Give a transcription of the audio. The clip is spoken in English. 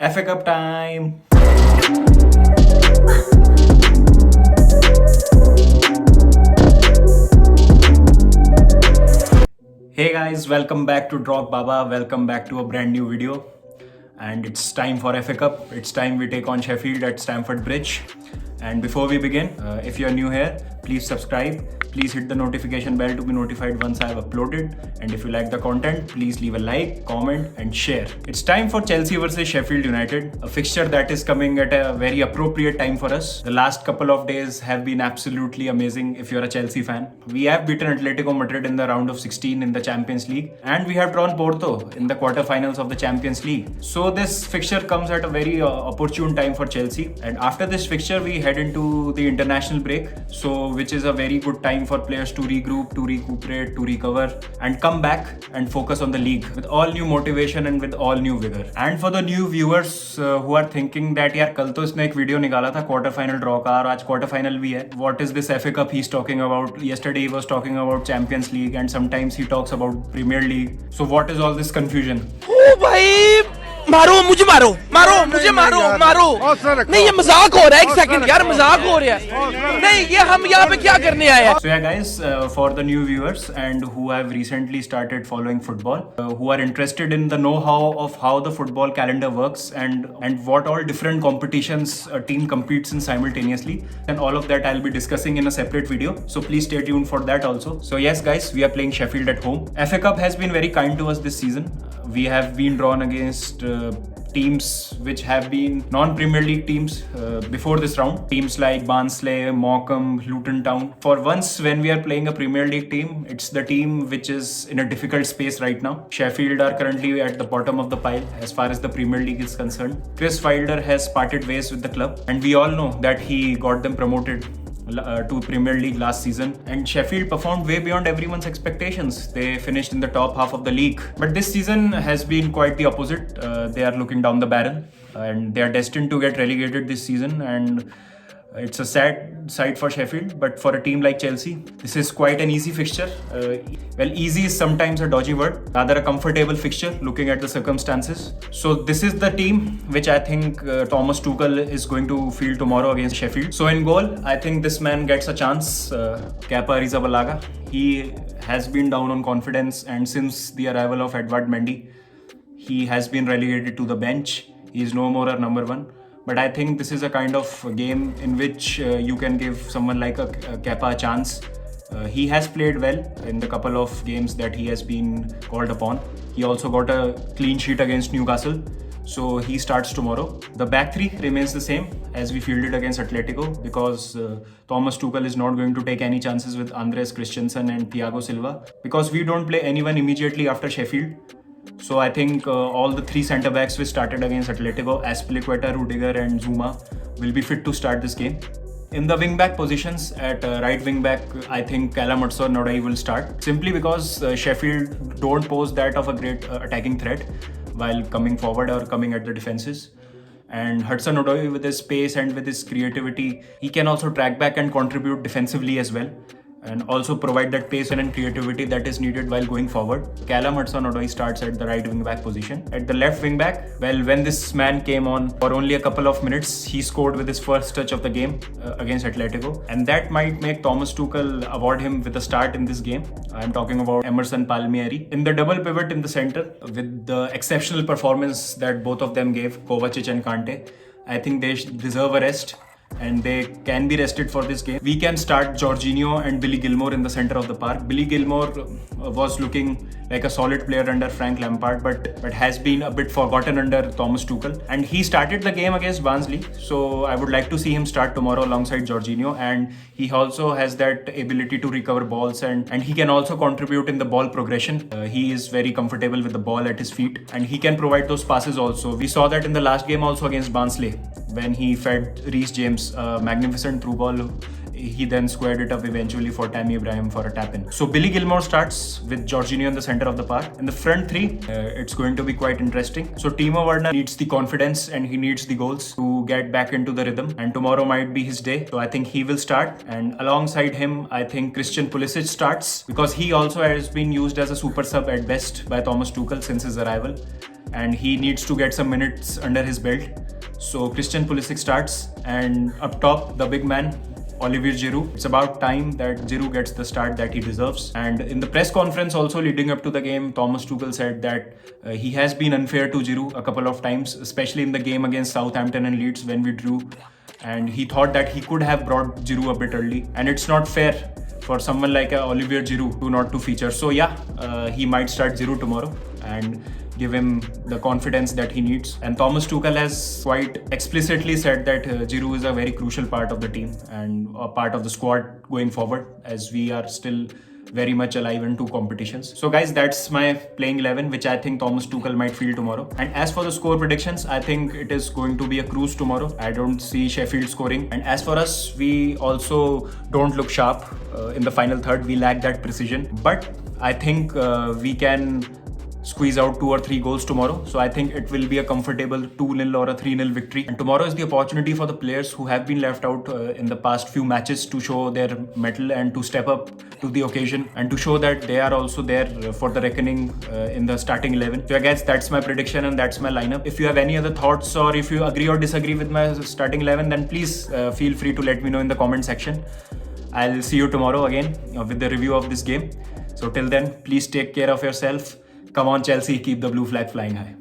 FA Cup time! Hey guys, welcome back to Drop Baba. Welcome back to a brand new video. And it's time for FA Cup. It's time we take on Sheffield at Stamford Bridge. And before we begin, if you're new here, please subscribe. Please hit the notification bell to be notified once I have uploaded. And if you like the content, please leave a like, comment, and share. It's time for Chelsea versus Sheffield United, a fixture that is coming at a very appropriate time for us. The last couple of days have been absolutely amazing if you're a Chelsea fan. We have beaten Atletico Madrid in the round of 16 in the Champions League, and we have drawn Porto in the quarterfinals of the Champions League. So this fixture comes at a very opportune time for Chelsea. And after this fixture, we head into the international break, which is a very good time for players to regroup, to recuperate, to recover, and come back and focus on the league with all new motivation and with all new vigor. And for the new viewers who are thinking that यार कल तो इसने एक video निकाला था quarter final draw का और आज क्वार्टर फाइनल भी है, what is this FA Cup he's talking about? Yesterday he was talking about Champions League and sometimes he talks about Premier League. So what is all this confusion? ओ भाई मारो मुझे मारो नहीं ये मजाक हो रहा है एक सेकंड यार मजाक हो रहा है नहीं ये हम यहाँ पे क्या करने आए हैं. So yeah guys, for the new viewers and who have recently started following football, who are interested in the know-how of how the football calendar works and what all different competitions a team competes in simultaneously, and all of that I'll be discussing in a separate video. So please stay tuned for that also. So yes guys, we are playing Sheffield at home. FA Cup has been very kind to us this season. We have been drawn against teams which have been non-Premier League teams before this round. Teams like Barnsley, Morecambe, Luton Town. For once, when we are playing a Premier League team, it's the team which is in a difficult space right now. Sheffield are currently at the bottom of the pile as far as the Premier League is concerned. Chris Wilder has parted ways with the club, and we all know that he got them promoted to Premier League last season, and Sheffield performed way beyond everyone's expectations. They finished in the top half of the league, but this season has been quite the opposite. They are looking down the barrel and they are destined to get relegated this season, and it's a sad sight for Sheffield, but for a team like Chelsea, this is quite an easy fixture. Well, easy is sometimes a dodgy word, rather a comfortable fixture looking at the circumstances. So this is the team which I think Thomas Tuchel is going to field tomorrow against Sheffield. So in goal, I think this man gets a chance, Kepa Arrizabalaga. He has been down on confidence, and since the arrival of Edouard Mendy, he has been relegated to the bench. He is no more our number one. But I think this is a kind of game in which you can give someone like a Kepa a chance. He has played well in the couple of games that he has been called upon. He also got a clean sheet against Newcastle, so he starts tomorrow. The back three remains the same as we fielded against Atletico, because Thomas Tuchel is not going to take any chances with Andres Christensen and Thiago Silva, because we don't play anyone immediately after Sheffield. So I think all the three centre-backs we started against Atletico, Azpilicueta, Rudiger and Zuma, will be fit to start this game. In the wing-back positions, at right wing-back, I think Callum Hudson-Odoi will start, simply because Sheffield don't pose that of a great attacking threat while coming forward or coming at the defences. And Hudson-Odoi, with his pace and with his creativity, he can also track back and contribute defensively as well, and also provide that pace and creativity that is needed while going forward. Callum Hudson-Odoi starts at the right wing-back position. At the left wing-back, well, when this man came on for only a couple of minutes, he scored with his first touch of the game against Atletico, and that might make Thomas Tuchel award him with a start in this game. I'm talking about Emerson Palmieri. In the double pivot in the centre, with the exceptional performance that both of them gave, Kovacic and Kante, I think they deserve a rest, and they can be rested for this game. We can start Jorginho and Billy Gilmour in the centre of the park. Billy Gilmour was looking like a solid player under Frank Lampard, but has been a bit forgotten under Thomas Tuchel. And he started the game against Barnsley, so I would like to see him start tomorrow alongside Jorginho. And he also has that ability to recover balls, and he can also contribute in the ball progression. He is very comfortable with the ball at his feet, and he can provide those passes also. We saw that in the last game also against Barnsley, when he fed Reece James a magnificent through ball. He then squared it up eventually for Tammy Abraham for a tap-in. So Billy Gilmour starts with Jorginho in the centre of the park. In the front three, it's going to be quite interesting. So Timo Werner needs the confidence and he needs the goals to get back into the rhythm. And tomorrow might be his day. So I think he will start. And alongside him, I think Christian Pulisic starts, because he also has been used as a super sub at best by Thomas Tuchel since his arrival. and he needs to get some minutes under his belt. So Christian Pulisic starts, and up top, the big man, Olivier Giroud. It's about time that Giroud gets the start that he deserves. And in the press conference also leading up to the game, Thomas Tuchel said that he has been unfair to Giroud a couple of times, especially in the game against Southampton and Leeds when we drew. And he thought that he could have brought Giroud a bit early. And it's not fair for someone like Olivier Giroud to not to feature. So yeah, he might start Giroud tomorrow and give him the confidence that he needs. And Thomas Tuchel has quite explicitly said that Giroud is a very crucial part of the team and a part of the squad going forward, as we are still very much alive in two competitions. So guys, that's my playing 11, which I think Thomas Tuchel might field tomorrow. And as for the score predictions, I think it is going to be a cruise tomorrow. I don't see Sheffield scoring. And as for us, we also don't look sharp in the final third. We lack that precision. But I think we can squeeze out 2 or 3 goals tomorrow. So I think it will be a comfortable 2-0 or a 3-0 victory. And tomorrow is the opportunity for the players who have been left out in the past few matches to show their mettle and to step up to the occasion and to show that they are also there for the reckoning in the starting 11. So I guess that's my prediction and that's my lineup. If you have any other thoughts or if you agree or disagree with my starting 11, then please feel free to let me know in the comment section. I'll see you tomorrow again with the review of this game. So till then, please take care of yourself. Come on, Chelsea, keep the blue flag flying high.